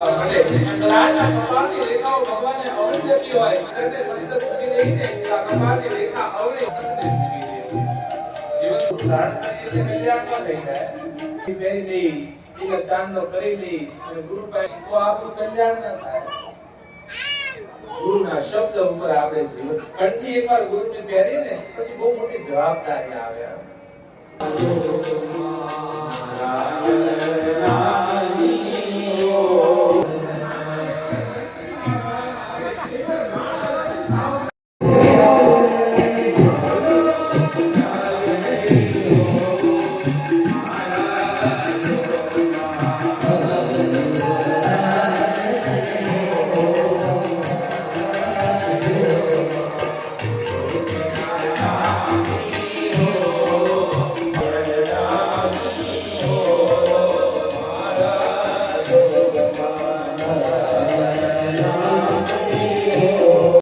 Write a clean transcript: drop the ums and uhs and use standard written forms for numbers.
કલાના કપાળની રેખાઓ ભગવાને અવળી જતી હોય અને મસ્તક સુધી રહીને કપાળની રેખા અવળી જીવન ધારણ કરી એટલે કલ્યાણમાં થઈ જાય પહેરી લઈ તિલક દાનનો કરી લઈ અને ગુરુ પાસે તો આપણું કલ્યાણ ના થાય ગુરુના શબ્દ ઉપર આપણે જીવન કંઠી એકવાર ગુરુને પહેરીને પછી બહુ મોટી જવાબદારી આવે